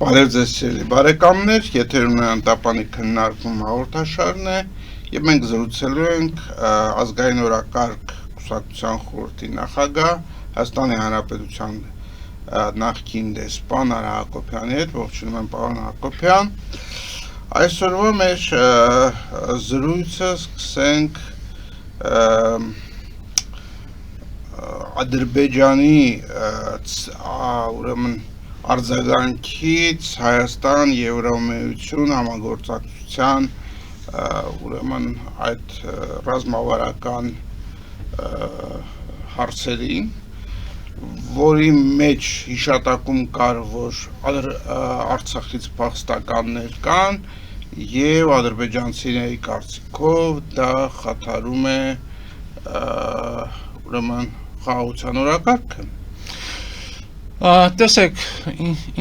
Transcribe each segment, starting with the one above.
Բարև ձեզ սիրելի բարեկամներ, եթերում Տապանի քննարկում հաղորդաշարն է եւ մենք զրուցելու ենք ազգային օրակարգ կուսակցության խորհրդի նախագահ Հայաստանի Հանրապետության նախկին դեսպան Արա Հակոբյանի հետ, ողջունում եմ պարոն Հակոբյան։ Այսօրվա մեր զրույցը սկսենք Ադրբեջանի ուրեմն արձագանքից Հայաստան Եվրամիություն համագործակցության ուրեմն այդ ռազմավարական հարցերին, որի մեջ հիշատակում կար, որ Արցախից փախստականներ կան եւ ադրբեջանցիների կարծիքով դա խաթարում է ուրեմն խաղաղության օրակարգը։ Տեսեք,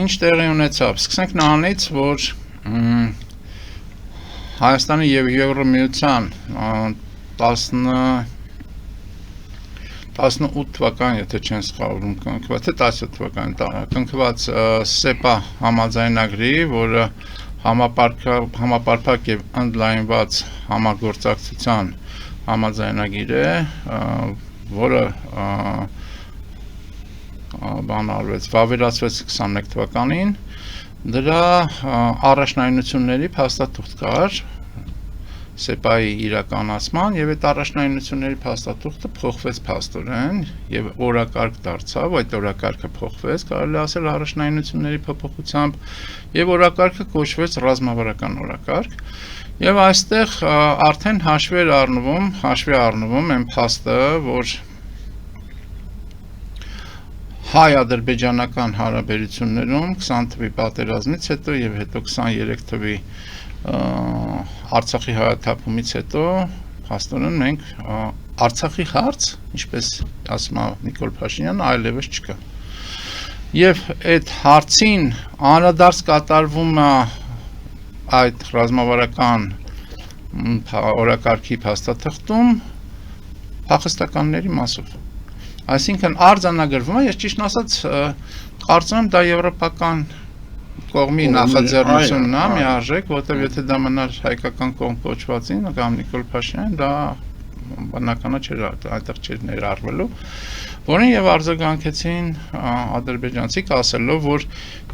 ինչ տեղի ունեցավ, սկսենք նրանից, որ Հայաստանի և Եվրամիության 18 թվական, եթե չեն սխալվում, կնքված է 17 թվական կնքված SEPA համաձայնագրի, որը համապարփակ և ընդլայնված համագործակցության համաձայնագիր է, որը վավերացվեց 21 թվականին, դրա առաջնայնությունների փաստաթուղթ կար SEPA-ի իրականացման եւ այդ առաջնայնությունների փաստաթուղթը փոխվեց փաստորեն եւ օրակարգ դարձավ, այդ օրակարգը փոխվեց, կարելի ասել առաջնայնությունների փոփոխությամբ եւ օրակարգը կոչվեց ռազմավարական օրակարգ եւ այստեղ արդեն հաշվի առնվում այն փաստը, որ հայ-ադրբեջանական հարաբերություններում 20 թվի պատերազմից հետո եւ հետո 23 թվի Արցախի հայաթափումից հետո փաստորեն մենք Արցախի հարց, ինչպես ասում է Նիկոլ Փաշինյանը, այլևս չկա։ Եվ այդ հարցին անդրադարձ կատարվում է այդ ռազմավարական օրակարգի փաստաթղթում փախստականների մասով։ Այսինքն արձանագրվում է, ես ճիշտն ասած կարծում եմ դա եվրոպական կողմի նախաձեռնությունն է, միարժեք, որտեղ եթե դա մնար հայկական կողմ կոչվածին կամ Նիկոլ Փաշինյանին, դա բնականա չէր այդտեղ չէր ներառվելու, որին եւ արձագանքեցին ադրբեջանցիք ասելով, որ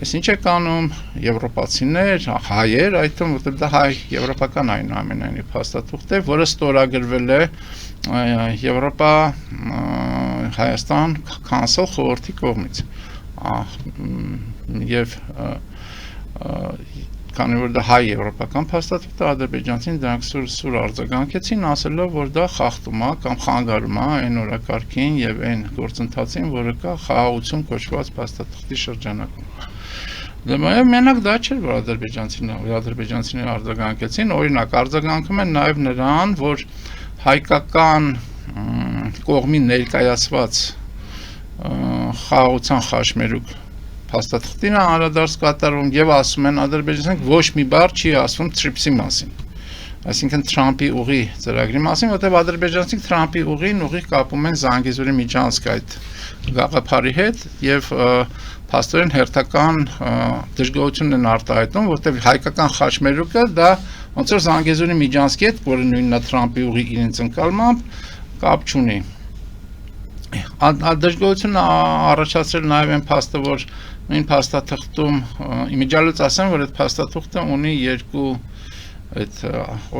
այս ինչ է կանում եվրոպացիներ, հայեր, այդտեղ որտեղ դա հայ եվրոպական այնուամենայնիվ փաստաթուղթ է, որը ստորագրվել է Եվրոպա Հայաստան Council խորհրդի կողմից եւ քանի որ դա հայ եվրոպական փաստաթուղթ է, ադրբեջանցին դրանք սուր արձագանքեցին, ասելով, որ դա խախտում է կամ խանգարում է այն օրակարգին եւ այն գործընթացին, որը կա խաղաղություն կոչված փաստաթղթի շրջանակում։ Մենակ դա չէր, որ ադրբեջանցիները արձագանքեցին, օրինակ արձագանքում են նաեւ նրան, որ հայկական կողմի ներկայացված խաղաղության խաչմերուկ փաստաթղթին անդրադարձ կատարվում եւ ասում են ադրբեջանցիք ոչ մի բառ չի ասվում TRIPS-ի մասին, այսինքն Թրամփի ուղի ծրագրի մասին, որտեղ ադրբեջանցիք Թրամփի ուղին ուղիղ կապում են Զանգեզուրի միջանցք այդ գաղափարի հետ եւ փաստորեն հերթական դժգոհություն են արտահայտում, որտեղ հայկական խաչմերուկը դա ոնց որ Զանգեզուրի միջանցքի հետ, որը նույնն է Թրամփի ուղի իրենց ընկալմամբ, կապ չունի։ Դժգոհություն առաջացրել նաև այն փաստը, որ նույն փաստաթղթում իմիջիալից ասեմ, որ այդ փաստաթուղթը ունի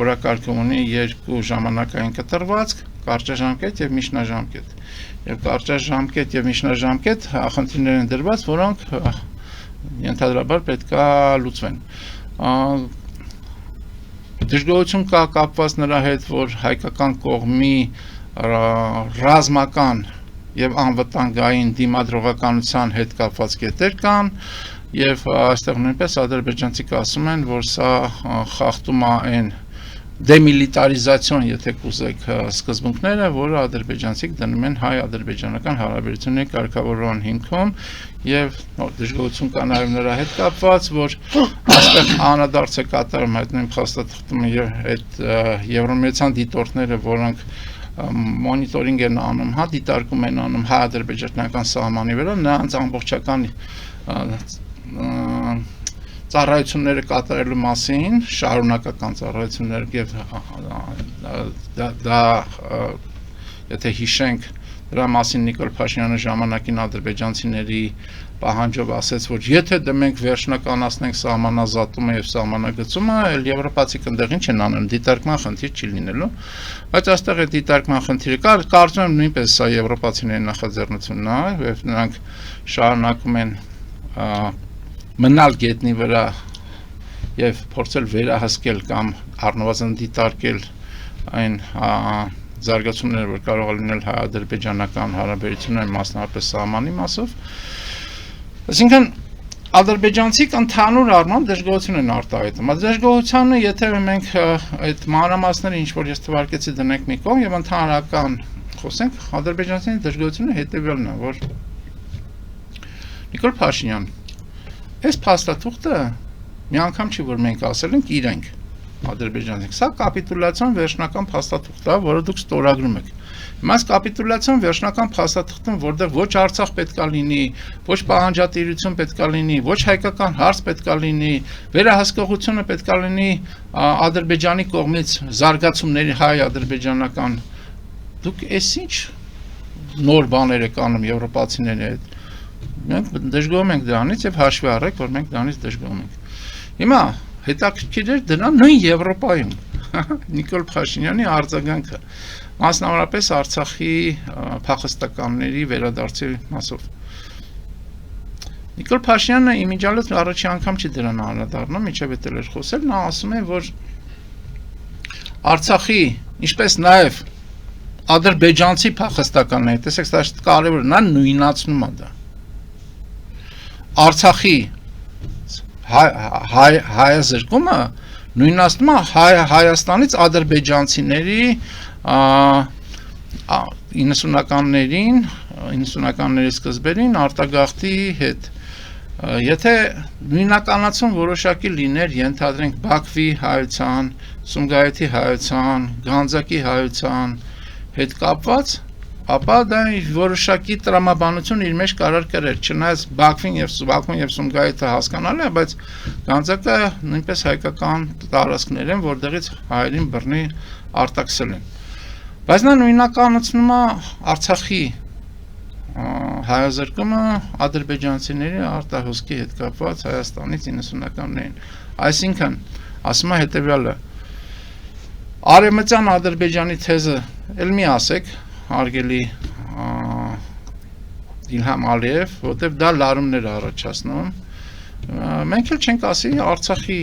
օրակարգը ունի երկու ժամանակային կտրվածք, կարճաժամկետ եւ միջնաժամկետ։ Եվ կարճաժամկետ եւ միջնաժամկետ խնդիրներ են դրված, որոնք ենթադրաբար պետք է լուծվեն։ Դժգոհություն կա կապված նրա հետ, որ հայկական կողմի ռազմական եւ անվտանգային դիմադրողականության հետ կապված կետեր կան եւ այստեղ նույնպես ադրբեջանցիք ասում են, որ սա խախտում է այն դեմիլիտարիզացիոն, եթե կուզեք, սկզբունքները, որը ադրբեջանցիք դնում են հայ-ադրբեջանական հարաբերությունների կարգավորման հիմքում եւ դժգոհություն կա նաեւ նրա հետ կապված, որ այստեղ անդրադարձ է կատարում այդ նույն փաստաթղթում եւ այդ Եվրամիության դիտորդները, որոնք մոնիտորինգ են անում, դիտարկում են անում հայ-ադրբեջանական սահմանի վրա, նրանց ամբողջական ծառայությունները կատարելու մասին, շարունակական ծառայություններ եւ դա եթե հիշենք դրա մասին Նիկոլ Փաշինյանը ժամանակին ադրբեջանցիների պահանջով ասեց, որ եթե մենք վերջնականացնենք սահմանազատումը եւ սահմանագծումը, այլ եվրոպացի կնդեղին չեն անեն, դիտարկման խնդիր չի լինելու, բայց այստեղ է դիտարկման խնդիրը կար, կարծում եմ նույնպես սա եվրոպացիների նախաձեռնությունն է, եւ նրանք շարունակում են մնալ գետնի վրա եւ փորձել վերահսկել կամ առնվազն դիտարկել այն զարգացումները, որ կարող է լինել հայ-ադրբեջանական հարաբերությունների մասնավորապես սահմանի մասով։ Այսինքն ադրբեջանցիք ընդհանուր առմամբ դժգոհություն են արտահայտում։ Դժգոհությունը, եթե մենք այդ մանրամասները ինչ որ ես թվարկեցի դնենք մի կողմ եւ ընդհանրական խոսենք, ադրբեջանցիների դժգոհությունը հետեւյալն է, որ Նիկոլ Փաշինյան, այս փաստաթուղթը մի անգամ չի որ մենք ասել ենք իրենք ադրբեջանցիք, սա կապիտուլյացիոն վերջնական փաստաթուղթ է, որը դուք ստորագրում եք։ Հիմա կապիտուլյացիոն վերջնական փաստաթղթում, որտեղ ոչ Արցախ պետքա լինի, ոչ պահանջատիրություն պետքա լինի, ոչ հայկական հարց պետքա լինի, վերահսկողությունը պետքա լինի Ադրբեջանի կողմից զարգացումների հայ-ադրբեջանական, դուք էս ինչ նոր բաներ եք անում եվրոպացիների հետ։ Մենք դժգոհում ենք դրանից եւ հաշվի առեք, որ մենք դրանից դժգոհում ենք։ Հիմա հետաքրքիր էր դրա նույն Եվրոպայում Նիկոլ Փաշինյանի արձագանքը, մասնավորապես Արցախի փախստականների վերադարձի մասով։ Նիկոլ Փաշինյանը իմիջիալից առաջի անգամ չի դրան անդրադառնում, ինչեւ էլ էր խոսել, նա ասում է, որ Արցախի, ինչպես նաեւ ադրբեջանցի փախստականների, տեսեք, դա կարևոր է, նա նույնացնում է դա։ Արցախի հայազրկումը նույնացնում է Հայաստանից ադրբեջանցիների 90-ականների սկզբերին արտագաղթի հետ։ Եթե նույնականացում որոշակի լիներ, ենթադրենք Բաքվի հայության, Սումգայիթի հայության, Գանձակի հայության հետ կապված, ապա դա որոշակի տրամաբանություն իր մեջ կարար կրեր, չնայած Բաքվին եւ Սումգայիթը հասկանալի է, բայց Գանձակը նույնպես հայկական տարածքներ են, որտեղից հայերին բռնի արտաքսել են։ Բայց նա նույնականացնում է Արցախի հայազրկումը ադրբեջանցիների արտահոսքի հետ կապված Հայաստանից 90-ականներին։ Այսինքն, ասում է հետեւյալը. Արևմտյան Ադրբեջանի թեզը էլ մի ասեք, հարգելի Իլհամ Ալիև, որտեղ դա լարումներ է առաջացնում։ Մենք էլ չենք ասի Արցախի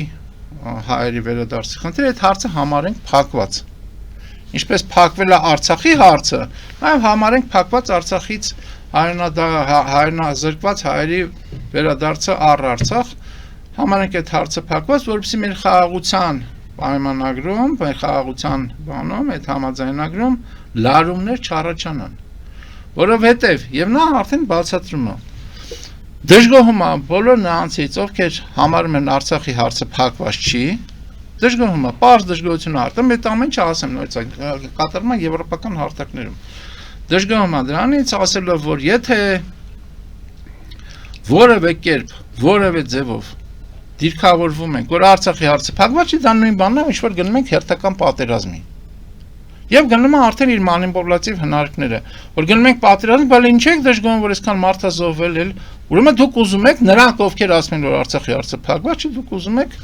հայերի վերադարձի խնդիրը, այդ հարցը համարենք փակված։ Ինչպես փակվել է Արցախի հարցը, նաև համարենք փակված Արցախից հայրենազրկված հայերի վերադարձը առ Արցախ, համարենք այդ հարցը փակված, որովհետեւ մեր խաղաղության պայմանագրում, մեր խաղաղության բանում, այդ համաձայնագրում լարումներ չառաջանան, որովհետև եւ նա արդեն բացատրում է դժգոհում է բոլոր նրանցից, ովքեր համարում են Արցախի հարցը փակված չի, դժգոհում է, պարզ դժգոհություն արտում, այդ ամեն ինչը ասեմ նույնիսկ կատարվում է եվրոպական հարթակներում։ Դժգոհում է դրանից, ասելով, որ եթե որևէ կերպ, որևէ ձևով դիրքավորվում ենք, որ Արցախի հարցը փակված չի, դա նույն բանն է, ինչ որ գնում ենք հերթական պատերազմի։ Եվ գնում է արդեն իր մանիպուլատիվ հնարքները, որ գնում ենք պատերազմ, բայց ինչ եք դժգոհում, որ այսքան մարդ է զոհվել էլ, ուրեմն դուք ուզում եք, նրանք ովքեր ասում են, որ Արցախի հարցը փակված չի, դուք ուզում եք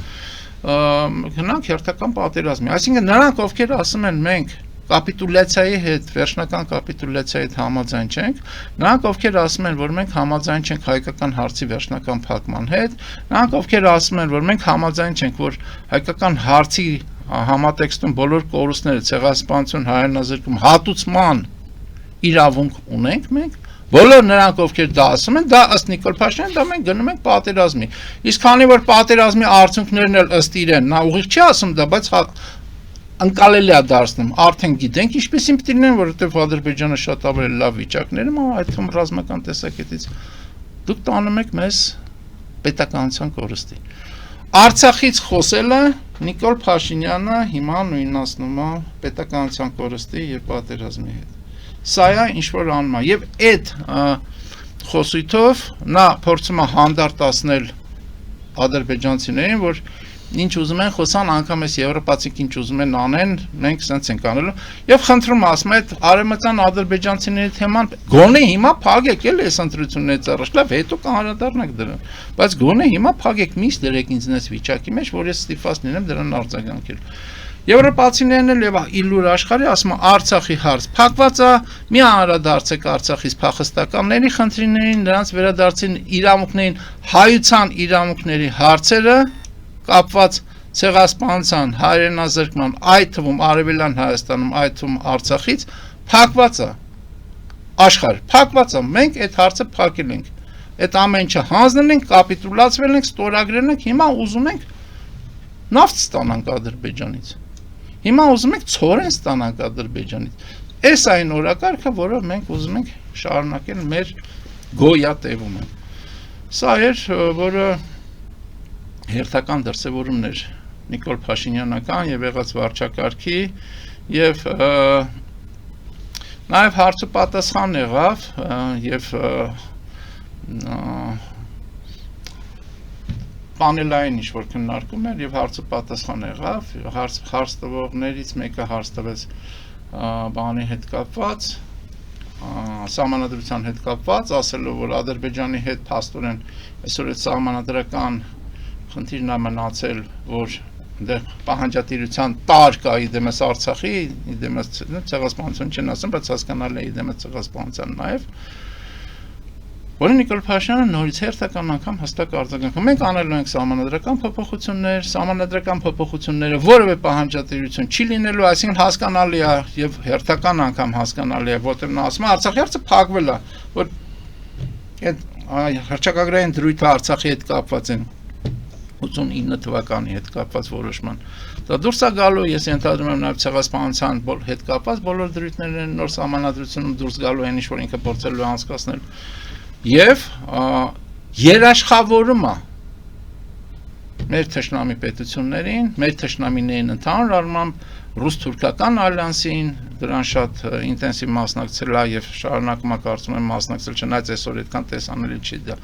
գնանք հերթական պատերազմի։ Այսինքն նրանք ովքեր ասում են մենք կապիտուլյացիայի հետ, վերջնական կապիտուլյացիայի հետ համաձայն չենք, նրանք ովքեր ասում են, որ մենք համաձայն չենք հայկական հարցի վերջնական փակման հետ, նրանք ովքեր ասում են, որ մենք համաձայն չենք, որ հայկական հարցի համատեքստում բոլոր կորուստները ցեղասպանություն, հայրենազրկում, հատուցման իրավունք ունենք մենք, բոլոր նրանք ովքեր դա ասում են, դա ըստ Նիկոլ Փաշինյանի, դա մենք գնում ենք պատերազմի։ Իսկ քանի որ պատերազմի արդյունքներն էլ ըստ իրեն, նա ուղիղ չի ասում դա, բայց անկալելի է դարձնում, արդեն գիտենք ինչպեսին պետք է լինեն, որովհետև Ադրբեջանը շատ ավելի լավ վիճակներում է, այդ թվում ռազմական տեսակետից դուք տանում եք մեզ պետականության կորստի։ Արցախից խոսելը Նիկոլ Փաշինյանը հիմա նույնացնում է պետականության կորստի եւ պատերազմի հետ։ Սա է ինչ որ անում է եւ այդ խոսույթով նա փորձում է հանդարտացնել ադրբեջանցիներին, որ ինչ ուզում են խոսան, անգամ էս եվրոպացիք ինչ ուզում են անեն, մենք սենց ենք անելու։ Եվ խնդրում ասում այդ արևմտյան ադրբեջանցիների թեման գոնե հիմա փակեք էլ այս ընտրություններից առաջ, լավ, հետո կանդրադառնանք դրան։ Բայց գոնե հիմա փակեք միշտ դրեք ինձ նես վիճակի մեջ, որ ես ստիպված լինեմ դրան արձագանքել։ Եվրոպացիներն էլ եւ իլուր աշխարհի ասում Արցախի հարց փակված է, մի անդրադարձեք Արցախից փախստականների խնդիրներին, նրանց վերադարձին իրավունքներին, հայության իրավունքների հարցերը կապված ցեղասպանության, հայրենազրկման, այդ թվում Արևելյան Հայաստանում, այդ թվում Արցախից փակված է աշխարհ, փակված է, մենք այդ հարցը փակել ենք, այդ ամեն ինչը հանձնել ենք, կապիտուլացվել ենք, ստորագրել ենք, հիմա ուզում ենք նավթ ստանանք Ադրբեջանից, հիմա ուզում ենք ցորեն ստանանք Ադրբեջանից, այս այն օրակարգը, որով մենք ուզում ենք շարունակել մեր գոյատևումը, սա էր, որը հերթական դրսևորումն էր Նիկոլ Փաշինյանական եւ եղած վարչակարգի եւ նաեւ հարցը պատասխան եղավ եւ պանելային ինչ-որ քննարկում էր եւ հարցը պատասխան եղավ հարց տվողներից մեկը հարց տվեց բանի հետ կապված սահմանադրության հետ կապված ասելով որ Ադրբեջանի հետ փաստորեն այսօր այդ սահմանադրական խնդիրն է մնացել, որ դեռ պահանջատիրության տար կա իդեմս Արցախի, իդեմս ցեղասպանություն չեն ասում, բայց հասկանալի է իդեմս ցեղասպանության նաև, որը Նիկոլ Փաշինյանը նորից հերթական անգամ հստակ արձագանքում ենք անելու ենք սահմանադրական փոփոխությունները, որևէ պահանջատիրություն չի լինելու, այսինքն հասկանալի է եւ հերթական անգամ հասկանալի է, որտեղ նա ասում է Արցախի հարցը փակվել է, որ այդ հռչակագրային դրույթը Արցախի հետ կապված են 89 թվականի հետ կապված որոշման։ Դա դուրս է գալու, ես ենթադրում եմ նաև ցեղասպանության հետ կապված բոլոր դրույթները նոր սահմանադրությունում դուրս գալու են ինչ-որ ինքը փորձելու է անցկացնել։ Եվ երաշխավորումը մեր թշնամի պետություններին, մեր թշնամիներին ընդհանուր առմամբ ռուս-թուրքական ալյանսին, դրան շատ ինտենսիվ մասնակցել է եւ շարունակում է կարծում եմ մասնակցել, չնայած այսօր այդքան տեսանելի չի դա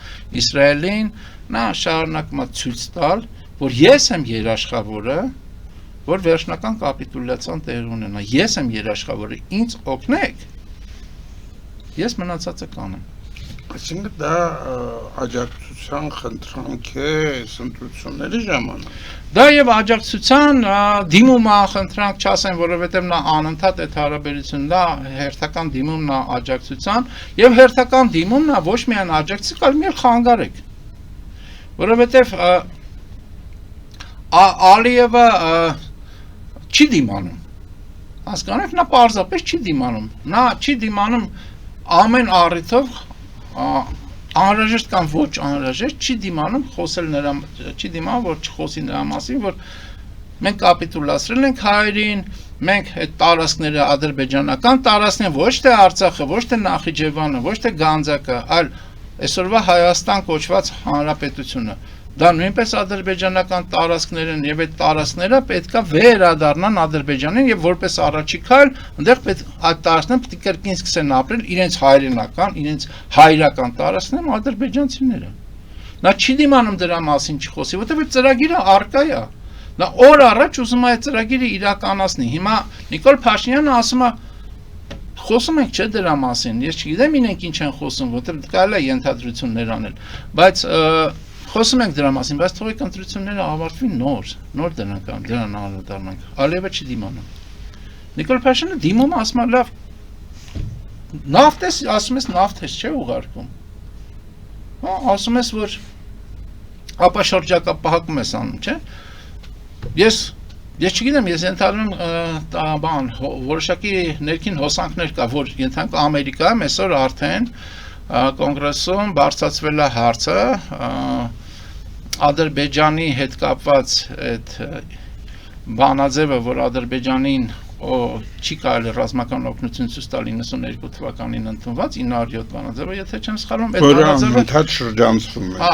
Իսրայելին, նա շարունակում է ցույց տալ, որ ես եմ երաշխավորը, որ վերջնական կապիտուլյացիան տեղի ունենա, ես եմ երաշխավորը, ինձ օգնեք, ես մնացածը կանեմ։ Այսինքն դա աջակցության խնդրանք է ընտրությունների ժամանակ։ Դա եւ աջակցության դիմում է խնդրանք չասեն, որովհետեւ նա անընդհատ այդ հարաբերությունն դա հերթական դիմումն է աջակցության եւ հերթական դիմումն է ոչ միայն աջակցի, այլ մի խանգարեք։ Որովհետեւ Ալիևը չի դիմանում։ Հասկանաք, նա պարզապես չի դիմանում։ Նա չի դիմանում ամեն առիթով անհրաժեշտ կամ ոչ անհրաժեշտ չի դիմանում խոսել նրա չի դիմանում որ չխոսի նրա մասին որ մենք կապիտուլացրել ենք հայերին մենք այդ տարածքները ադրբեջանական տարածքն են ոչ թե Արցախը ոչ թե Նախիջևանը ոչ թե Գանձակը այլ այսօրվա Հայաստան կոչված հանրապետությունը դա նույնպես ադրբեջանական տարածքներ են եւ այդ տարածքները պետքա վերադառնան Ադրբեջանին եւ որպես առաջի քայլ այնտեղ այդ տարածքները պետք է կրկին սկսեն ապրել իրենց հայրենական, իրենց հայրական տարածքներում ադրբեջանցիները։ Նա չի դիմանում դրա մասին չխոսի, որտեղ այդ ծրագիրը արկա է։ Նա օր առաջ ուզում է այդ ծրագիրը իրականացնի։ Հիմա Նիկոլ Փաշինյանը ասում է խոսում ենք չէ դրա մասին։ Ես չգիտեմ իրենք ինչ են խոսում, որտեղ կարելի է ենթադրություններ անել, բայց խոսում ենք դրա մասին, բայց թողեք ընտրությունները ավարտվի նոր դրան անդրադառնանք։ Ալիևը չի դիմանում։ Նիկոլ Փաշինյանը դիմում ասում է լավ նավթ ես, ասում ես նավթ ես չէ ուղարկում։ Հա, ասում ես որ ապա շրջակապահակում ես անում, չէ։ Ես չգիտեմ, ես ենթադրում եմ որոշակի ներքին հոսանքներ կա, որ ենթանք Ամերիկայում այսօր արդեն կոնգրեսում բարձրացվել է հարցը Ադրբեջանի հետ կապված այդ բանաձևը, որ Ադրբեջանին չի կարելի ռազմական օգնություն ցույց տալ 92 թվականին ընդունված 907 բանաձևը, եթե չեմ սխալվում, այդ բանաձևը ընդհանուր շրջանցվում է։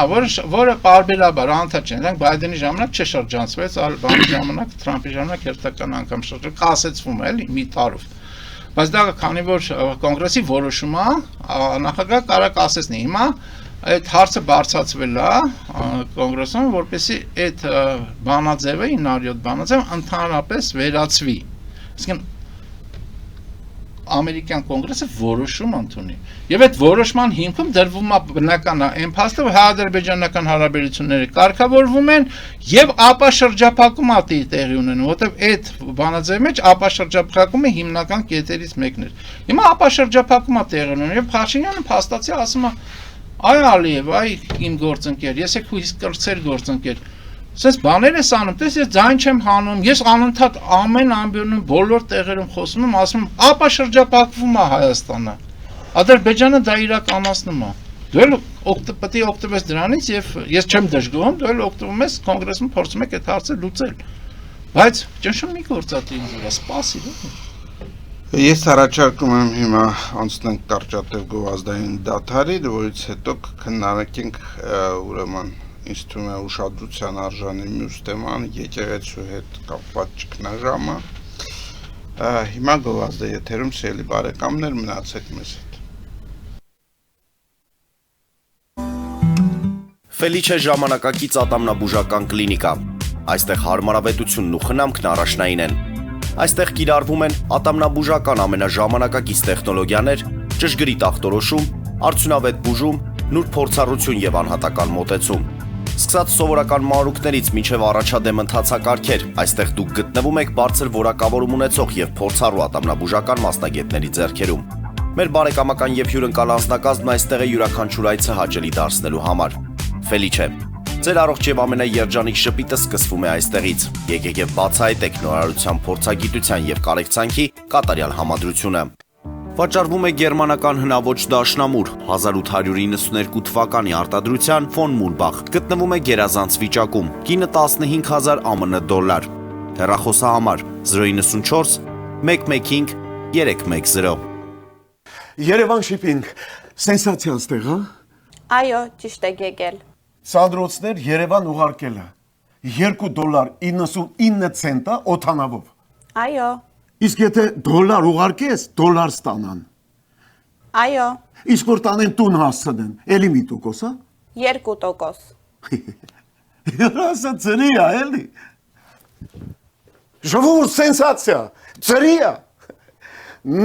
Որը պարբերաբար անընդհատ չէ, դրանք Բայդենի ժամանակ չշրջանցվեց, այլ բանի ժամանակ Թրամփի ժամանակ հերթական անգամ կասեցվում է, էլի մի տարով։ Բայց դա քանի որ կոնգրեսի որոշումը նախագահ կարա կասեցնի հիմա այդ հարցը բարձրացվել է կոնգրեսում, որպեսզի այդ բանաձևը 907 բանաձևը ընդհանրապես վերացվի։ Այսինքն ամերիկյան կոնգրեսը որոշում ընդունի։ Եվ այդ որոշման հիմքում դրվում է բնական այն փաստը, որ հայ-ադրբեջանական հարաբերությունները կարգավորվում են եւ ապա շրջափակում է տեղի ունենում, որտեղ այդ բանաձևի մեջ ապա շրջափակումը հիմնական կետերից մեկն էր։ Հիմա ապա շրջափակում է տեղի ունենում եւ Փաշինյանը փաստացի ասում է. «Այ Ալիև, այ իմ գործընկեր, ես եք հույս կրծեր գործընկեր։ Սենց բաներ ես անում, տես ես ձայն չեմ հանում, ես անընդհատ ամեն ամբյոնում բոլոր տեղերում խոսում եմ, ասում եմ, ապա շրջափակվում է Հայաստանը։ Ադրբեջանը դա իրականացնում է։ Դու էլ պետք է օգտվես դրանից եւ ես չեմ դժգոհում, դու էլ օգտվում ես կոնգրեսում փորձում եք այդ հարցը լուծել։ Բայց ճնշում մի գործատի ինձ վրա, սպասի։ Ես առաջարկում եմ հիմա անցնենք կարճատև գովազդային դադարի, որից հետո քննարկենք ուրեմն ինձ թվում է ուշադրության արժանի մյուս թեման եկեղեցու հետ կապված ճգնաժամը։ Հիմա գովազդը եթերում սիրելի բարեկամներ, մնացեք մեզ հետ։ Ֆելիչե ժամանակակից ատամնաբուժական կլինիկա։ Այստեղ հարմարավետությունն ու խնամքն առաջնային են։ Այստեղ կիրառվում են ատամնաբուժական ամենաժամանակակից տեխնոլոգիաներ, ճշգրիտ ախտորոշում, արդյունավետ բուժում, նուրբ փորձառություն եւ անհատական մոտեցում։ Սկսած սովորական մանրուքներից մինչև առաջադեմ ընթացակարգեր, այստեղ դուք գտնվում եք բարձր որակավորում ունեցող եւ փորձառու ատամնաբուժական մասնագետների ձեռքերում։ Մեր բարեկամական եւ հյուրընկալ անձնակազմն այստեղ է յուրաքանչյուր այցը հաճելի դարձնելու համար։ Ֆելիչե, ձեր առողջ եւ ամենաերջանիկ շպիտը սկսվում է այստեղից։ Եկեք եւ բացահայտեք նորարարության փորձագիտության եւ կարեկցանքի կատարյալ համադրությունը։ Վաճառվում է գերմանական հնաոճ դաշնամուր 1892 թվականի արտադրության ֆոն Մուլբախ, գտնվում է գերազանց վիճակում, կինը 15000 ԱՄՆ դոլար։ Հեռախոսահամար 094 115 310։ Երևան շիփինգ, սենսացիա ստեղ, հա։ Այո, ճիշտ եք եկել։ Սանդրոցներ Երևան ուղարկելը $2.99 օթանավով։ Այո, Իսկ եթե դոլար ուղարկես, դոլար ստանան։ այո, Իսկ որ տանեն տուն հասցնեն, էլի մի տոկոս, հա։ 2%։ Երասը ծրի է, էլի։ Ժողովուրդ սենսացիա, ծրի է։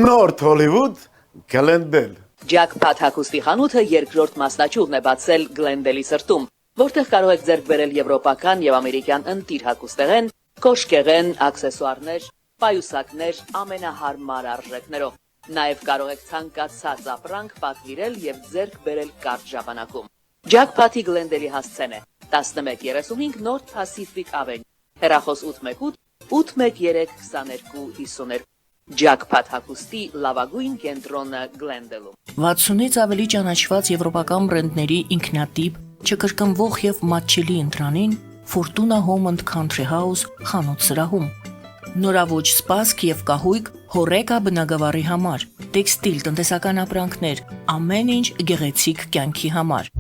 Նորթ Հոլիվուդ Գլենդել։ Ջաքփաթ հագուստի խանութը երկրորդ մասնաճյուղն է բացել Գլենդելի սրտում, որտեղ կարող եք ձեռք բերել եվրոպական եւ ամերիկյան ընտիր հագուստեղեն, կոշկեղեն, աքսեսուարներ, պայուսակներ ամենահարմար արժեքներով։ Նաեւ կարող եք ցանկացած ապրանք պատվիրել եւ ձեռք բերել կարճ ժամանակում։ Ջաքփաթի Գլենդելի հասցեն է 1135 North Pacific Avenue, հեռախոս 818 813 2252։ Ջաքփաթ հագուստի լավագույն կենտրոնը Գլենդելում։ 60-ից ավելի ճանաչված եվրոպական բրենդների ինքնատիպ, չկրկնվող եւ մատչելի ընտրանին Fortuna Home and Country House խանութ սրահում։ Նորավոճ սպասք եւ կահույք հորեկա բնագավառի համար, տեքստիլ տնտեսական ապրանքներ, ամեն ինչ գեղեցիկ կյանքի համար։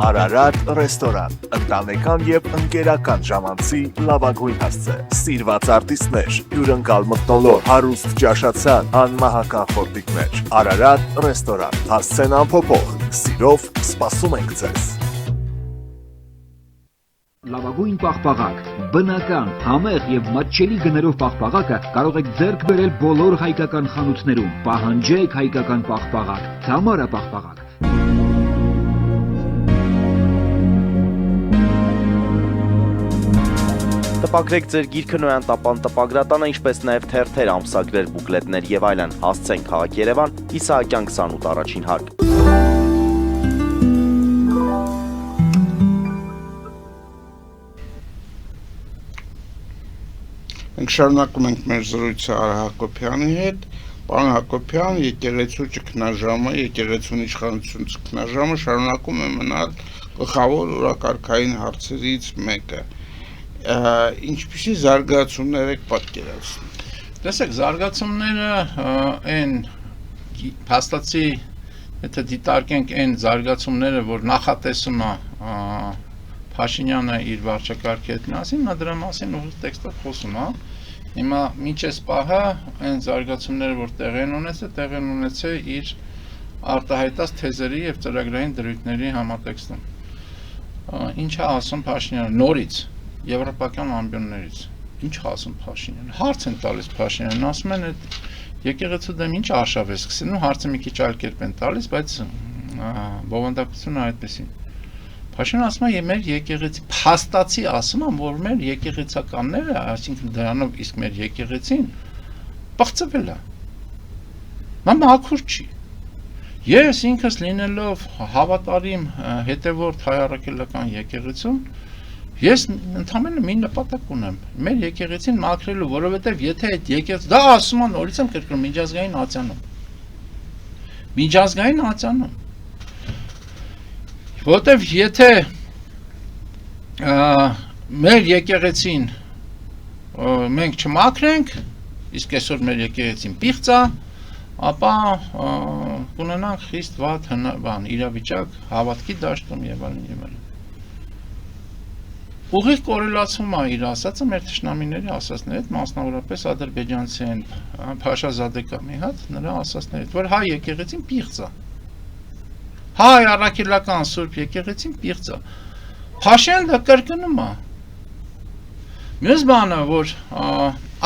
Արարատ ռեստորան, ընտանեկան եւ ընկերական ժամանցի լավագույն հասցե, սիրված արտիստներ, հյուրընկալ մթնոլորտ, հարուստ ճաշացան, անմահական խորտիկներ։ Արարատ ռեստորան, հասցեն անփոփոխ, սիրով սպասում ենք ձեզ։ Լավագույն պաղպաղակ, բնական, համեղ եւ մատչելի գներով պաղպաղակը կարող եք ձեռք բերել բոլոր հայկական խանութներում։ Պահանջեք հայկական պաղպաղակ, Թամարա պաղպաղակ։ Տպագրեք ձեր գիրքը Նոյան տապան տպագրատանը, ինչպես նաև թերթեր, ամսագրեր, բուկլետներ եւ այլն։ Հասցեն քաղաք Երևան, Իսահակյան 28 առաջին հարկ։ Մենք շարունակում ենք մեր զրույցը Արա Հակոբյանի հետ։ Պարոն Հակոբյան, եկեղեցու ճգնաժամը, եկեղեցուն իշխանություն ճգնաժամը շարունակում է մնալ գլխավոր օրակարգային հարցերից մեկը։ Ինչպիսի զարգացումներ եք պատկերացնում։ Տեսեք, զարգացումները այն փաստացի, եթե դիտարկենք այն զարգացումները, որ նախատեսում է Փաշինյանը իր վարչակարգի հետ միասին նա դրա մասին ուղիղ տեքստով խոսում է։ Հիմա ինչ է սպահը այն զարգացումները, որ տեղի են ունեցել իր արտահայտած թեզերի եւ ծրագրային դրույթների համատեքստում։ Ինչ է ասում Փաշինյանը նորից եվրոպական ամբիոններից։ Ինչ է ասում Փաշինյանը։ Հարց են տալիս Փաշինյանին, ասում են այդ եկեղեցու դեմ ինչ արշավ է սկսել, հարցը մի քիչ այլ կերպ են տալիս, բայց բովանդակությունը այդպեսին։ Փաշինյանը ասում է մեր եկեղեցի փաստացի ասում եմ, որ մեր եկեղեցականները, այսինքն դրանով իսկ մեր եկեղեցին բացվել է։ Նա մաքուր չի։ Ես ինքս լինելով հավատարիմ հետևորդ հայ առաքելական եկեղեցուն, ես ընդհանրապես մի նպատակ ունեմ, մեր եկեղեցին մաքրելու, որովհետև եթե այդ եկեղեցի, դա ասում եմ նորից եմ կրկնում, միջազգային ատյանում։ Միջազգային ատյանում։ Որտեվ եթե մեր եկեղեցին մենք չմաքրենք, իսկ այսօր մեր եկեղեցին պիղծ է, ապա կունենանք խիստ վատ իրավիճակ հավատքի դաշտում եւ այլն եւ այլն։ Ուղիղ կորելացում է իր ասածը մեր թշնամիների ասածների հետ, մասնավորապես ադրբեջանցի են Փաշա Զադեկամի հետ, նրա ասածների հետ, որ հայ եկեղեցին պիղծ է։ Հայ առաքելական Սուրբ եկեղեցին պիղծ է։ Փաշինյանը դա կրկնում է։ Մյուս բանը, որ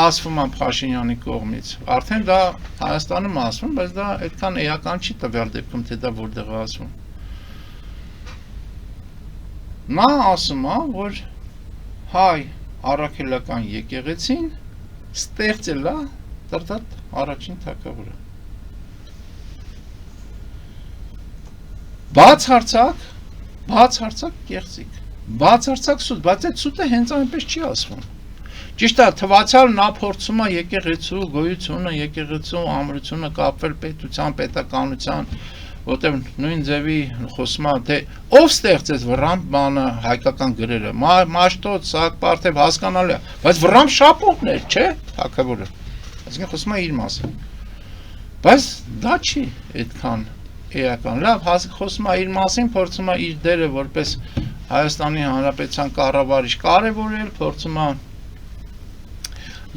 ասվում է Փաշինյանի կողմից, արդեն դա Հայաստանում ասվում, բայց դա այդքան էական չի տվյալ դեպքում, թե դա որտեղ է ասվում։ Նա ասում է, որ հայ առաքելական եկեղեցին ստեղծել է Տրտատ առաջին թագավորը։ Բացարձակ կեղծիք, բացարձակ սուտ, բայց այդ սուտը հենց այնպես չի ասվում։ Ճիշտ է, թվացյալ նա փորձում է եկեղեցու գոյությունը, եկեղեցու ամրությունը կապվել պետության, պետականության, որտեղ նույն ձևի խոսում է, թե ով ստեղծեց Վռամ բանը հայկական գրերը, Մաշտոց, Սահակ-Պարթև հասկանալի է, բայց Վռամ շապոհն էր, չէ, թագավորը։ Այսինքն խոսում է իր մասին։ Բայց դա չի այդքան էական։ Լավ, խոսում է իր մասին, փորձում է իր դերը որպես Հայաստանի Հանրապետության կառավարիչ կարևորել, փորձում է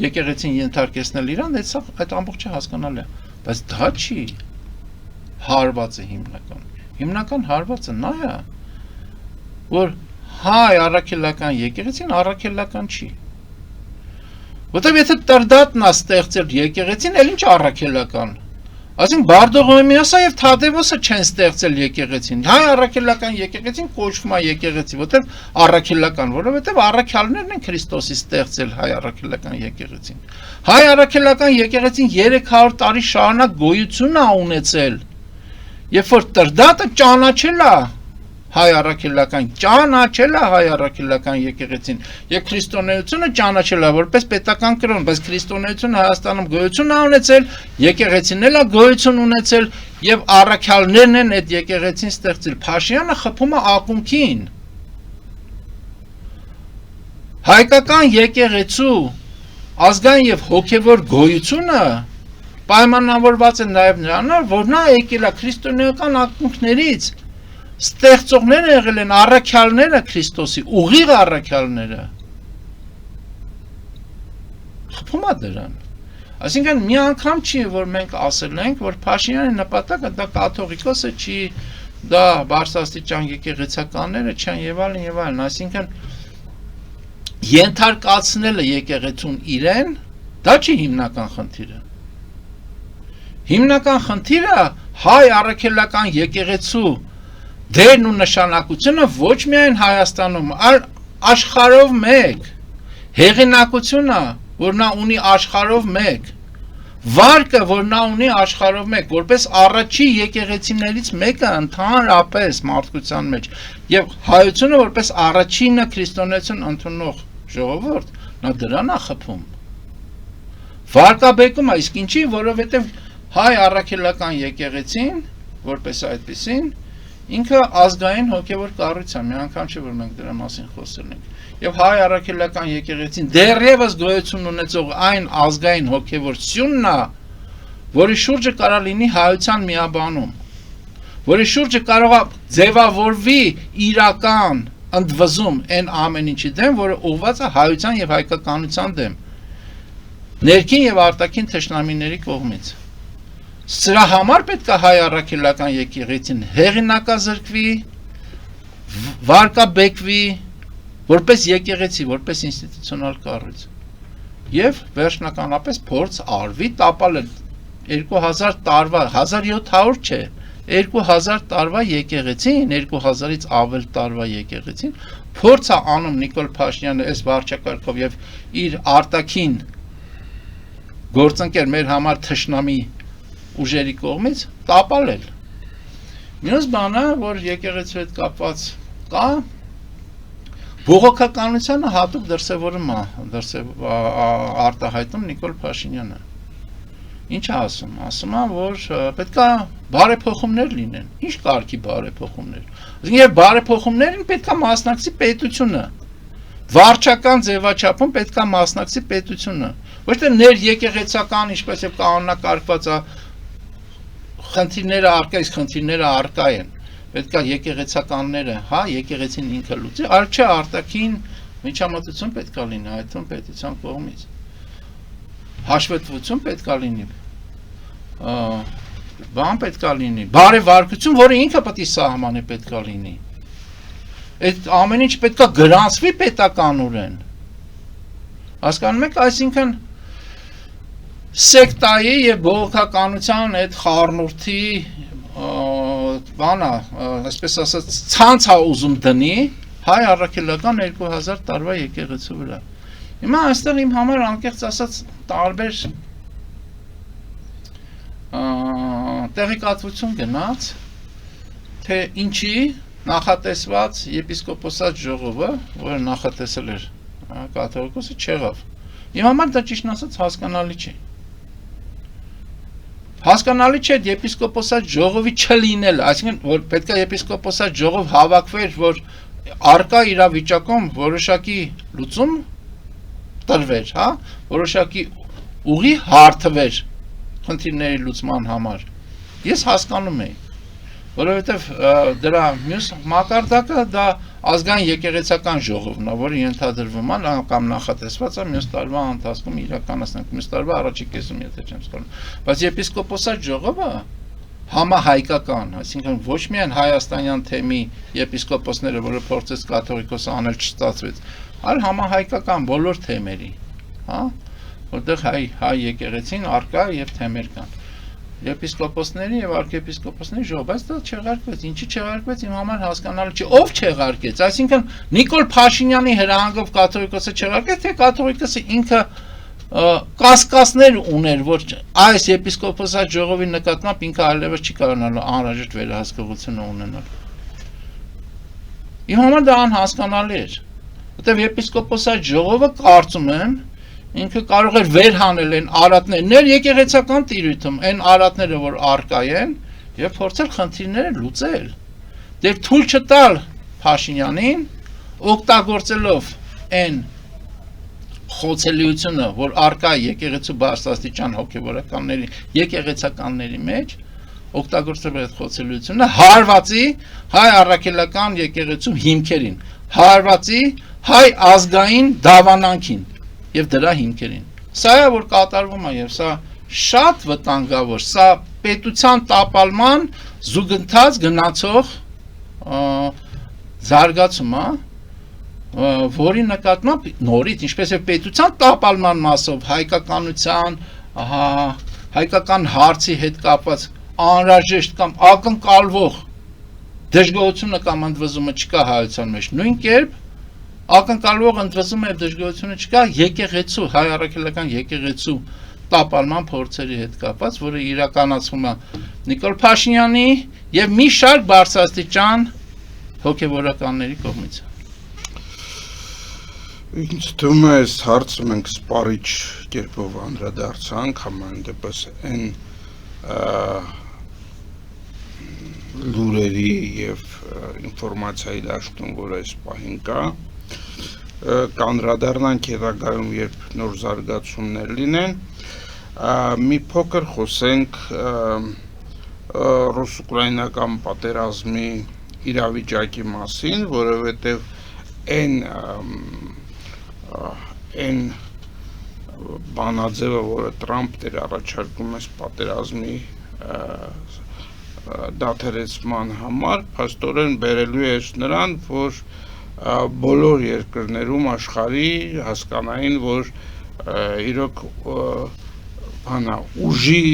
եկեղեցին ենթարկեցնել իրան, այդ ամբողջը հասկանալի է, բայց դա չի հարվածը հիմնական։ Հիմնական հարվածը նա է, որ հայ առաքելական եկեղեցին առաքելական չի։ Որտեւ եթե Տրդատն է ստեղծել եկեղեցին, էլ ինչ առաքելական։ Այսինքն Բարդողոմեոսը եւ Թադևոսը չեն ստեղծել եկեղեցին։ Հայ առաքելական եկեղեցին կոչվում է եկեղեցի, որտեւ առաքելական, որովհետեւ առաքյալներն են Քրիստոսի ստեղծել հայ առաքելական եկեղեցին։ Հայ առաքելական եկեղեցին 300 տարի շարունակ գոյություն է ունեցել։ Երբ որ Տրդատը ճանաչել է հայ առաքելական եկեղեցին եւ քրիստոնեությունը ճանաչել է որպես պետական կրոն, բայց քրիստոնեությունը Հայաստանում գոյություն է ունեցել, եկեղեցին էլ է գոյություն ունեցել եւ առաքյալներն են այդ եկեղեցին ստեղծել։ Փաշինյանը խփում է ակունքին։ Հայկական եկեղեցու ազգային եւ հոգեվոր գոյությունը պայմանավորված է նաեւ նրանով, որ նա եկել է քրիստոնեական ակունքներից, ստեղծողները եղել են առաքյալները Քրիստոսի, ուղիղ առաքյալները։ Խփում է դրան։ Այսինքն մի անգամ չի, որ մենք ասել ենք, որ Փաշինյանի նպատակը դա կաթողիկոսը չի, դա բարձրաստիճան եկեղեցականները չեն եւ այլն, այսինքն ենթարկացնելը եկեղեցուն իրեն, դա չի հիմնական խնդիրը։ Հիմնական խնդիրը հայ առաքելական եկեղեցու դերն ու նշանակությունը ոչ միայն Հայաստանում, այլ աշխարհով մեկ, հեղինակությունը, որ նա ունի աշխարհով մեկ, վարկը, որ նա ունի աշխարհով մեկ, որպես առաջի եկեղեցիներից մեկը ընդհանրապես մարդկության մեջ, եւ հայությունը որպես առաջինը քրիստոնեություն ընդունող ժողովուրդ, նա դրան է խփում։ Վարկաբեկում է, իսկ ինչի, որովհետեւ հայ առաքելական եկեղեցին, որպես այդպեսին, ինքը ազգային հոգևոր կառույց է, մի անգամ չէ, որ մենք դրա մասին խոսել ենք։ Եվ հայ առաքելական եկեղեցին դեռևս գոյություն ունեցող այն ազգային հոգևոր սյունն է, որի շուրջը կարող լինի հայության միաբանում, որի շուրջը կարող է ձևավորվի իրական ընդվզում այն ամեն ինչի դեմ, որը ուղղված է հայության եւ հայկականության դեմ, ներքին եւ արտաքին թշնամիների կողմից։ Սրա համար պետք է հայ առաքելական եկեղեցին հեղինակազրկվի, վարկաբեկվի, որպես եկեղեցի, որպես ինստիտուցիոնալ կառույց։ Եվ վերջնականապես փորձ արվի տապալել 2000 տարվա, 1700 չէ, 2000 տարվա եկեղեցին, 2000-ից ավել տարվա եկեղեցին, փորձ է անում Նիկոլ Փաշինյանը այս վարչակարգով եւ իր արտաքին գործընկեր մեր համար թշնամի ուժերի կողմից տապալել։ Մյուս բանը, որ եկեղեցու հետ կապված կա, բողոքականությանը հատուկ դրսևորում է արտահայտում Նիկոլ Փաշինյանը։ Ինչ է ասում։ Ասում է, որ պետք է բարեփոխումներ լինեն։ Ինչ կարգի բարեփոխումներ։ Այսինքն բարեփոխումներին պետք է մասնակցի պետությունը։ Վարչական ձևաչափում պետք է մասնակցի պետությունը։ Ոչ թե ներեկեղեցական, ինչպես եւ կանոնակարգված է, խնդիրները առկա, իսկ խնդիրները առկա են։ Պետք է եկեղեցականները, հա, եկեղեցին ինքը լուծի, այլ չէ արտաքին միջամտություն պետք է լինի այդտեղ պետության կողմից։ Հաշվետվություն պետք է լինի, բան պետք է լինի, բարեվարկություն, որը ինքը պետք է սահմանի պետք է լինի։ Այդ ամեն ինչ պետք է գրանցվի պետականորեն։ Հասկանում եք, այսինքն սեկտայի եւ բողոքականության այդ խառնուրդի բանա, այսպես ասած, ցանց է ուզում դնի հայ առաքելական 2000 տարվա եկեղեցու վրա։ Հիմա այստեղ իմ համար անկեղծ ասած տարբեր տեղեկատվություն գնաց, թե ինչի նախատեսված եպիսկոպոսատ ժողովը, որը նախատեսել էր կաթողիկոսը, չեղավ։ Իմ համար դա ճիշտն ասած հասկանալի չի։ Հասկանալի չէ եպիսկոպոսատ ժողովի չլինել, այսինքն որ պետք է եպիսկոպոսատ ժողով հավաքվեր, որ արկա իրավիճակում որոշակի լուծում տրվեր, հա, որոշակի ուղի հարթվեր խնդիրների լուծման համար։ Ես հասկանում եի, որովհետև դրա մյուս մակարդակը դա ազգային եկեղեցական ժողովն է, որը ենթադրվում է կամ նախատեսված է մյուս տարվա ընթացքում իրականացնել, մյուս տարվա առաջի կեսում, եթե չեմ սխալվում։ Բայց եպիսկոպոսատ ժողովը համահայկական, այսինքն ոչ միայն հայաստանյան թեմի եպիսկոպոսները, որը փորձեց կաթողիկոսը անել չստացվեց, այլ համահայկական բոլոր թեմերի, հա, որտեղ հայ եկեղեցին արկա եւ թեմեր կան։ Եպիսկոպոսների եւ արքեպիսկոպոսների ժողով, բայց դա չեղարկվեց, ինչի չեղարկվեց իմ համար հասկանալի չի, ով չեղարկեց, այսինքն Նիկոլ Փաշինյանի հրահանգով կաթողիկոսը չեղարկեց, թե կաթողիկոսը ինքը կասկածներ ուներ, որ այս եպիսկոպոսատ ժողովի նկատմամբ ինքը այլևս չի կարողանալու անհրաժեշտ վերահսկողությունը ունենալ։ Իմ համար դա անհասկանալի էր, որտեղ եպիսկոպոսատ ժողովը կարծում եմ ինքը կարող էր վերհանել այն արատներ եկեղեցական տիրույթում, այն արատները, որ արկա են, եւ փորձել խնդիրները լուծել։ Դեռ թույլ չտալ Փաշինյանին, օգտագործելով այն խոցելիությունը, որ արկա եկեղեցու բարձրաստիճան հոգեվորականների, եկեղեցականների մեջ, օգտագործելով այդ խոցելիությունը, հարվածի հայ առաքելական եկեղեցու հիմքերին, հարվածի հայ ազգային դավանանքին եւ դրա հիմքերին։ Սա է որ կատարվում է եւ սա շատ վտանգավոր, սա պետության տապալման զուգընթաց գնացող զարգացում է, որի նկատմամբ նորից, ինչպես եւ պետության տապալման մասով հայկականության, հայկական հարցի հետ կապված անհրաժեշտ կամ ակնկալվող դժգոհությունը կամ ընդվզումը չկա հայության մեջ, նույն կերպ ակնկալվող ընդվզումը եւ դժգոհությունը չկա եկեղեցու, հայ առաքելական եկեղեցու տապալման փորձերի հետ կապված, որը իրականացվում է Նիկոլ Փաշինյանի եւ մի շարք բարձրաստիճան հոգեվորականների կողմից։ Ինձ թվում է այս հարցը մենք սպառիչ կերպով անդրադարձանք, համայն դեպս այն լուրերի եւ ինֆորմացիայի դաշտում, որ այս պահին կա, կանդրադառնանք հետագայում, երբ նոր զարգացումներ լինեն, մի փոքր խոսենք ռուս-ուկրաինական պատերազմի իրավիճակի մասին, որովհետև այն բանաձևը, որը Տրամփն էր առաջարկում այս պատերազմի դադարեցման համար, փաստորեն բերելու էր նրան, որ բոլոր երկրներում աշխարհի հասկանային, որ իրոք ուժի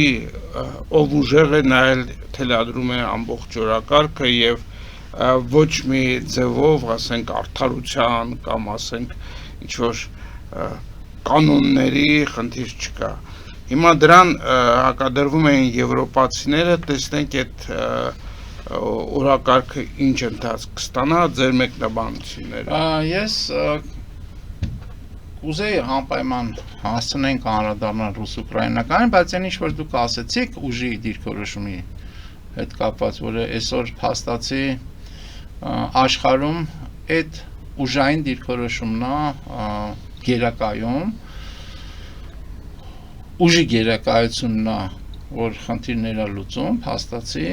ով ուժեղ է նայել թելադրում է ամբողջ օրակարգը եւ ոչ մի ձևով, ասենք, արդարության կամ ասենք ինչ որ կանոնների խնդիր չկա։ Հիմա դրան հակադրվում էին եվրոպացիները, տեսնենք այդ օրակարգը ինչ ընթացք կստանա ձեր մեկնաբանությունները։ Ես կուզեի անպայման հասցնենք անդրադառնալ ռուս-ուկրաինականին, բայց այն ինչ որ դուք ասեցիք ուժի դիրքորոշումի հետ կապված, որը այսօր փաստացի աշխարհում այդ ուժային դիրքորոշումն է գերակայում, ուժի գերակայությունն է, որ խնդիրներ է լուծում, փաստացի,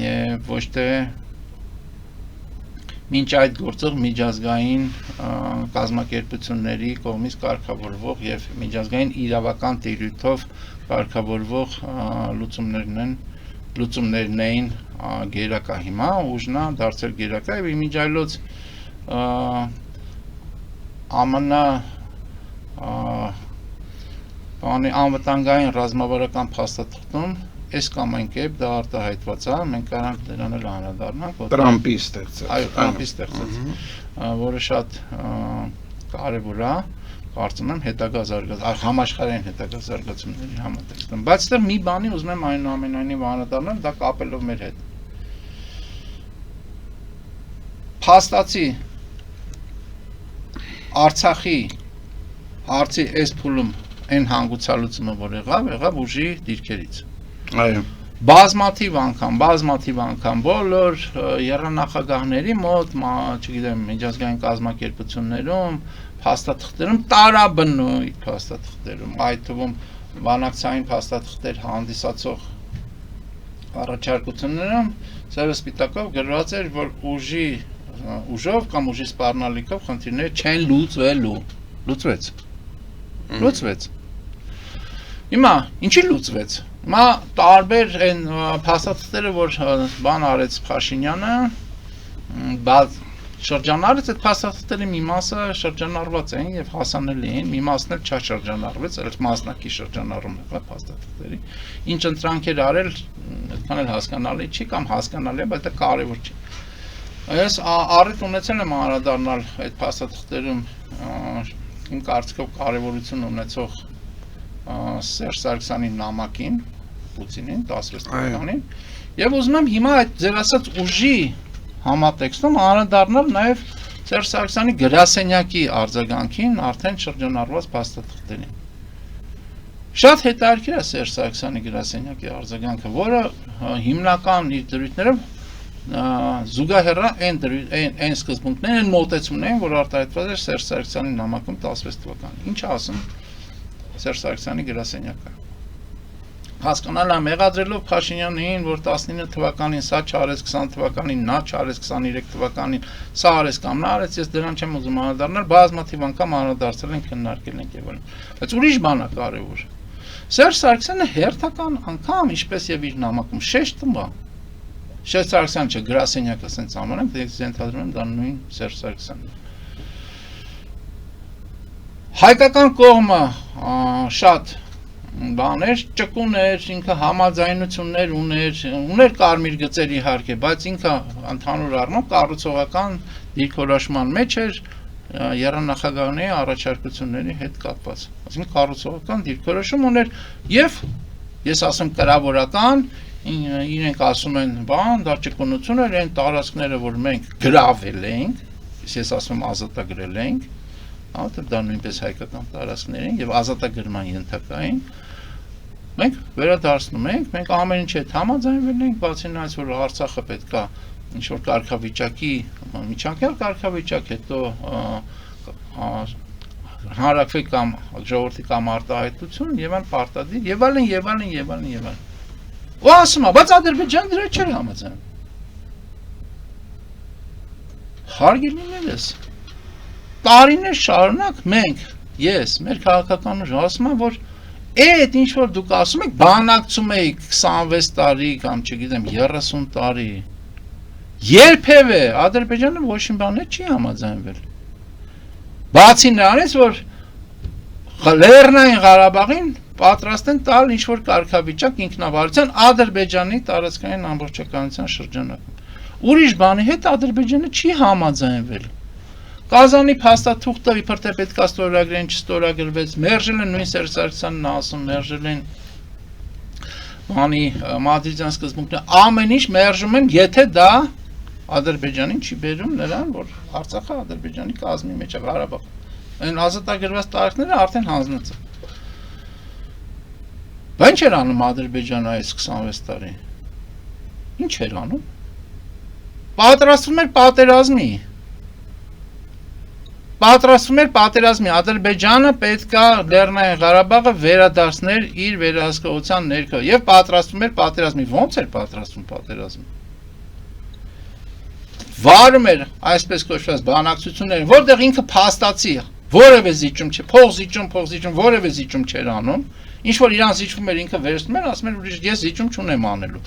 եւ ոչ թե մինչ այդ գործող միջազգային կազմակերպությունների կողմից կարգավորվող եւ միջազգային իրավական տիրույթով կարգավորվող լուծումներն էին գերակա հիմա ուժնա դարձել գերակա եւ իմիջայլոց ԱՄՆ անվտանգային ռազմավարական փաստաթղթում այս կամ այն կերպ դա արտահայտված է, մենք կարանք դրան էլ անդրադառնանք, Տրամփի ստեղծած, այո, Տրամփի ստեղծած, որը շատ կարևոր է, կարծում եմ հետագա համաշխարհային հետագա զարգացումների համատեքստում, բայց դեռ մի բանի ուզում եմ այնուամենայնիվ անդրադառնալ, դա կապելով մեր հետ։ Փաստացի Արցախի հարցի այս փուլում այն հանգուցալուծումը, որ եղավ ուժի դիրքերից։ Այո։ Բազմաթիվ անգամ բոլոր եռանախագահների մոտ, չգիտեմ, միջազգային կազմակերպություններում, փաստաթղթերում, տարաբնույթ փաստաթղթերում, այդ թվում բանակցային փաստաթղթեր հանդիսացող առաջարկություններում սևը սպիտակով գրված էր, որ ուժով կամ ուժի սպառնալիքով խնդիրներ չեն լուծվելու։ Լուծվեց։ Հիմա ինչի լուծվեց։ Հիմա տարբեր այն փաստաթղթերը, որ բան արեց Փաշինյանը, շրջանառեց այդ փաստաթղթերի մի մասը շրջանառված էին եւ հասանելի էին, մի մասն էլ չշրջանառվեց, այլ մասնակի շրջանառում եղավ փաստաթղթերի։ Ինչ ընտրանքեր արել, այդքան էլ հասկանալի չի կամ հասկանալի է, բայց դա կարևոր չի։ Ես առիթ ունեցել եմ անդրադառնալ այդ փաստաթղթերում իմ կարծիքով կարևորություն ունեցող Սերժ Սարգսյանի նամակին, Պուտինին 16 թվականին, եւ ուզում եմ հիմա այդ ձեր ասած ուժի համատեքստում անդրադառնալ նաեւ Սերժ Սարգսյանի գրասենյակի արձագանքին արդեն շրջանառված փաստաթղթերին։ Շատ հետաքրքիր է Սերժ Սարգսյանի գրասենյակի արձագանքը, որը հիմնական իր դրույթներով զուգահեռ այն սկզբունքներն, այն մոտեցումներն, որ արտահայտված էր Սերժ Սարգսյանի նամակում 16 թվականին։ Ինչ ասում Սերժ Սարգսյանի գրասենյակը։ Հասկանալ է մեղադրելով Փաշինյանին, որ 19 թվականին սա չարեց, 20 թվականին նա չարեց, 23 թվականին սա արեց կամ նա արեց, ես դրան չեմ ուզում անդրադառնալ, բազմաթիվ անգամ անդրադարձել ենք, քննարկել ենք եւ այլն։ Բայց ուրիշ բան է կարևոր։ Սերժ Սարգսյանը հերթական անգամ, ինչպես եւ իր նամակում շեշտում է։ Սերժ Սարգսյան չէ, գրասենյակը ասենց ամեն դեպք ենթադրում եմ դա նույն Սերժ Սարգսյանն է։ Հայկական կողմը շատ բաներ ճկուներ, ինքը համաձայնություններ ուներ կարմիր գծեր իհարկե, բայց ինքը ընդհանուր առմամբ կառուցողական դիրքորոշման մեջ էր եռանախագահների առաջարկությունների հետ կապված։ Այսինքն կառուցողական դիրքորոշում ուներ եւ ես ասեմ կրավորական, իրենք ասում են բան, դա ճկունություն էր, այն տարածքները, որ մենք գրավել ենք, ես ասում ազատագրել ենք, դա նույնպես հայկական տարածքներ են եւ ազատագրման ենթակային մենք վերադարձնում ենք, մենք ամեն ինչ հետ համաձայնվել ենք, բացի նայած, որ Արցախը պետք է ինչ-որ կարգավիճակի, միջանկյալ կարգավիճակ, հետո հանրակրվի կամ ժողովրդի կամ արտահայտություն եւ այլ պարտադիր եւ այլն։ Ու ասում է, բայց Ադրբեջանը դրա չէր համաձայնում։ Հարգելիներս, տարիներ շարունակ ես մեր քաղաքական ուժը ասում եմ, որ այդ ինչ որ դուք ասում եք, բանակցում եք 26 տարի կամ չգիտեմ 30 տարի, երբևէ Ադրբեջանը ոչ մի բանը չի համաձայնվել։ Բացի նրանից, որ Լեռնային Ղարաբաղին պատրաստ են տալ ինչ որ կարգավիճակ ինքնավարության Ադրբեջանի տարածքային ամբողջականության շրջանակում։ Ուրիշ բանի հետ Ադրբեջանը չի համաձայնվել։ Կազանի փաստաթուղթը իբր թե պետքա ստորագրեն, չստորագրվեց, մերժել են նույն Սերժ Սարգսյանն ասում, մերժել են բանի Մադրիդյան սկզբունքները, ամեն ինչ մերժում են, եթե դա Ադրբեջանին չի բերում նրան, որ Արցախը Ադրբեջանի կազմի մեջ է, Ղարաբաղ։ Այն ազատագրված տարածքները արդեն հանձնած են։ Բա ինչ էր անում Ադրբեջանը այս 26 տարի։ Ինչ էր անում։ Պատրաստվում էր պատերազմի, Ադրբեջանը պետքա Լեռնային Ղարաբաղը վերադարձներ իր վերահսկողության ներքո եւ պատրաստվում էր պատերազմի, ո՞նց էր պատրաստվում պատերազմի։ Վարում էր այսպես կոչված բանակցությունները, որտեղ ինքը փաստացի որևէ զիջում չէ, փող զիջում, որևէ զիջում չէր անում, ինչ որ իրան զիջվում էր ինքը վերցնում էր, ասում էր ուրիշ ես զիջում չունեմ անելու։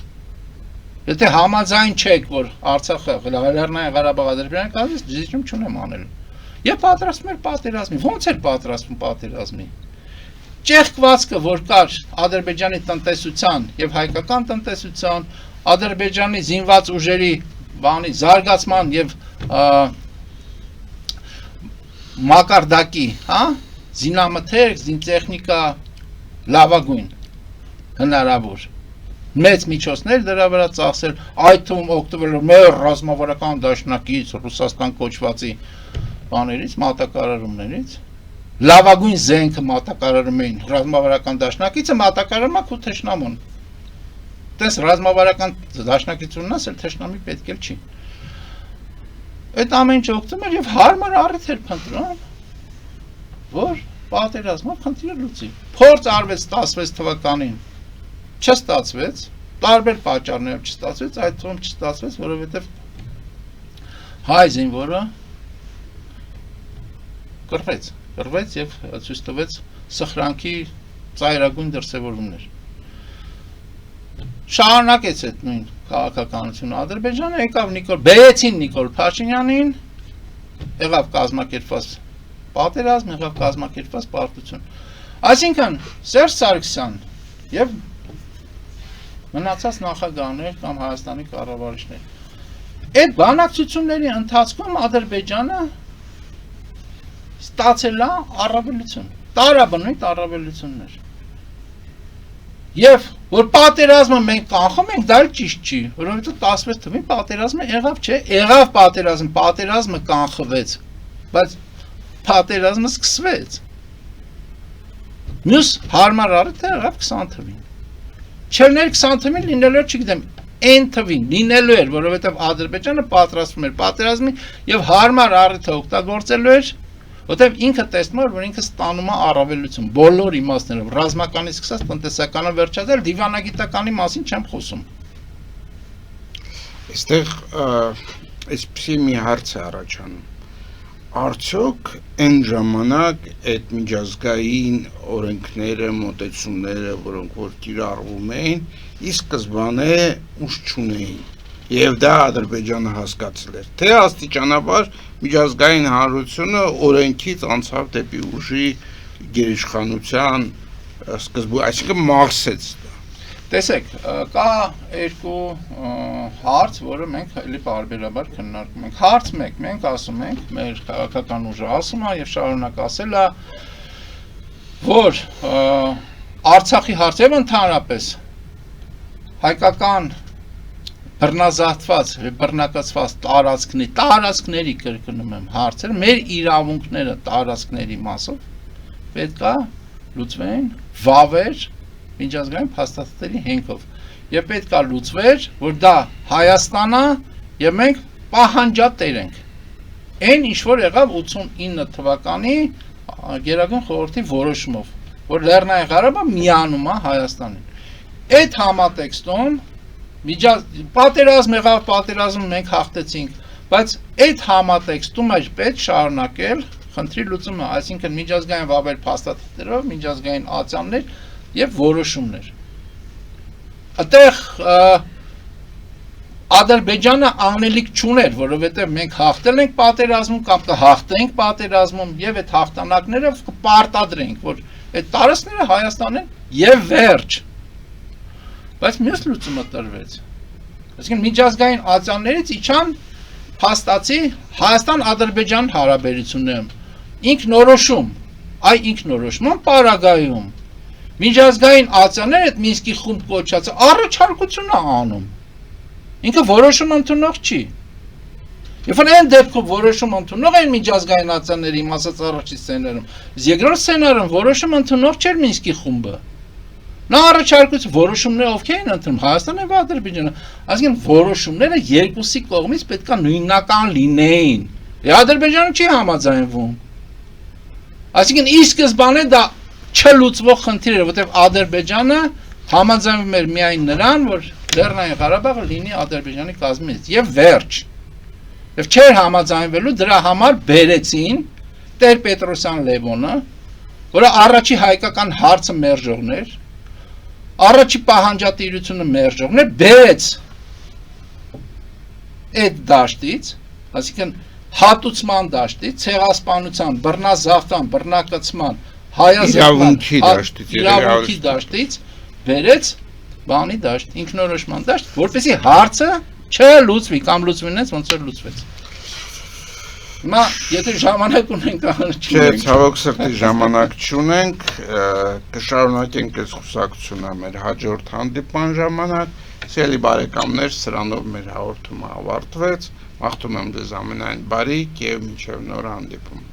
Եթե համաձայն չեք, որ Արցախը Լեռնային Ղարաբաղ Ադրբեջանի կազմից, զիջում չունեմ անելու։ Եվ պատրաստվում էր պատերազմի, ո՞նց էր պատրաստվում պատերազմի։ Ճեղքվածքը, որ կար Ադրբեջանի տնտեսության եւ հայկական տնտեսության, Ադրբեջանի զինված ուժերի բանի զարգացման եւ մակարդակի, զինամթերք, զինտեխնիկա լավագույն հնարավոր մեծ միջոցներ դրա վրա ծախսել, այդ թվում օգտվելով մեր ռազմավարական դաշնակից Ռուսաստան կոչվածի բաներից, մատակարարումներից, լավագույն զենքը մատակարարում էին ռազմավարական դաշնակիցը մատակարարում է քո թշնամուն։ Տես ռազմավարական դաշնակիցությունն ասել թշնամի պետք էլ չի։ Այդ ամեն ինչ օգտվում էր եւ հարմար առիթ էր փնտրում, որ պատերազմով խնդիրը լուծի։ Փորձ արվեց 16 թվականին, չստացվեց, տարբեր պատճառներով չստացվեց, այդ թվում չստացվեց, որովհետեւ հայ զինվորը կռվեց եւ ցույց տվեց սխրանքի ծայրագույն դրսևորումներ։ Շարունակեց այդ նույն քաղաքականությունը Ադրբեջանը, բերեցին Նիկոլ Փաշինյանին, եղավ կազմակերպված պատերազմ, եղավ կազմակերպված պարտություն։ Այսինքն Սերժ Սարգսյան եւ մնացած նախագահներ կամ Հայաստանի կառավարիչներ այդ բանակցությունների ընթացքում Ադրբեջանը ստացել է առավելություն, տարաբնույթ առավելություններ։ Եվ որ պատերազմը մենք կանխում ենք, դա էլ ճիշտ չի, որովհետեւ 16 թվականին պատերազմը եղավ, չէ, եղավ պատերազմը կանխվեց, բայց պատերազմը սկսվեց։ Մյուս հարմար առիթը եղավ 20 թվականին։ Չելներ 20 թվականին լինելու էր, չգիտեմ, այն թվին լինելու էր, որովհետեւ Ադրբեջանը պատրաստվում էր պատերազմի եւ հարմար առիթը օգտագործելու էր, որտեղ ինքը տեսնում էր, որ ինքը ստանում է առավելություն բոլոր իմաստներով, ռազմականից սկսած տնտեսականով վերջացել, դիվանագիտականի մասին չեմ խոսում։ Այստեղ այսպեսի մի հարց է առաջանում։ Արդյոք այն ժամանակ այդ միջազգային օրենքները, մոտեցումները, որոնք որ կիրառվում էին, ի սկզբանե ուժ չունեին։ Եվ դա Ադրբեջանը հասկացել էր, թե աստիճանաբար միջազգային հանրությունը օրենքից անցավ դեպի ուժի գերիշխանության սկզբում, այսինքն մարսեց դա։ Տեսեք, կա երկու հարց, որը մենք էլի բարբերաբար քննարկում ենք։ Հարց մեկ, մենք ասում ենք, մեր քաղաքական ուժը ասում է եւ շարունակ ասել է, որ Արցախի հարցը եւ ընդհանրապես հայկական բռնազավթված, բռնակացված տարածքների կրկնում եմ հարցեր, մեր իրավունքները տարածքների մասով պետք է լուծվեն վավեր միջազգային փաստաթղթերի հենքով եւ պետք է լուծվեր, որ դա Հայաստանն է եւ մենք պահանջատեր ենք։ Այն ինչ որ եղավ 89 թվականի Գերագույն խորհրդի որոշումով, որ Լեռնային Ղարաբաղը միանում է Հայաստանին։ Այդ համատեքստում պատերազմ եղավ, մենք հաղթեցինք, բայց այդ համատեքստում էր պետք շարունակել խնդրի լուծումը, այսինքն միջազգային վավեր փաստաթղթերով, միջազգային ատյաններ եւ որոշումներ։ Այդտեղ Ադրբեջանը անելիք չուներ, որովհետև մենք հաղթել ենք պատերազմում կամ կհաղթենք պատերազմում եւ այդ հաղթանակները կպարտադրենք, որ այդ տարածքները Հայաստան են եւ վերջ։ Բայց մյուս լուծումը տրվեց։ Այսինքն միջազգային ատյաններից իջան փաստացի Հայաստան-Ադրբեջան հարաբերություններում ինքնորոշում, ինքնորոշման պարագայում միջազգային ատյանները այդ Մինսկի խումբ կոչած առաջարկություն է անում։ Ինքը որոշում ընդունող չի։ Երբ որ այն դեպքում որոշում ընդունող են միջազգային ատյանների իմ ասած առաջի սցենարում, երկրորդ սցենարում որոշում ընդունող չէր Մինսկի խումբը։ Նա առաջարկություն որոշումները ովքեր են ընդունում, Հայաստանը եւ Ադրբեջանը, այսինքն որոշումները երկուսի կողմից պետքա նույնական լինեին։ Ադրբեջանը չի համաձայնվում։ Այսինքն ի սկզբանե դա չլուծվող խնդիր էր, որտեղ Ադրբեջանը համաձայնվում էր միայն նրան, որ Լեռնային Ղարաբաղը լինի Ադրբեջանի կազմից եւ վերջ։ Եվ չէր համաձայնվելու, դրա համար բերեցին Տեր-Պետրոսյան Լևոնը, որը առաջի հայկական հարցը մերժողն էր, առաջի պահանջատիրությունը մերժողն էր, բերեց այդ դաշտից, այսինքն հատուցման դաշտից, ցեղասպանության, բռնազավթան, բռնակցման, իրավունքի դաշտից բերեց բանի դաշտ, ինքնորոշման դաշտ, որպեսզի հարցը չլուծվի կամ լուծվի նենց ոնց որ լուծվեց։ Հիմա եթե ժամանակ ունենք, չէ, ցավոք սրտի ժամանակ չունենք, կշարունակենք այս խուսակցությունը մեր հաջորդ հանդիպման ժամանակ։ Սիրելի բարեկամներ, սրանով մեր հաղորդումը ավարտվեց։ Մաղթում եմ ձեզ ամենայն բարիք եւ մինչեւ նոր հանդիպում։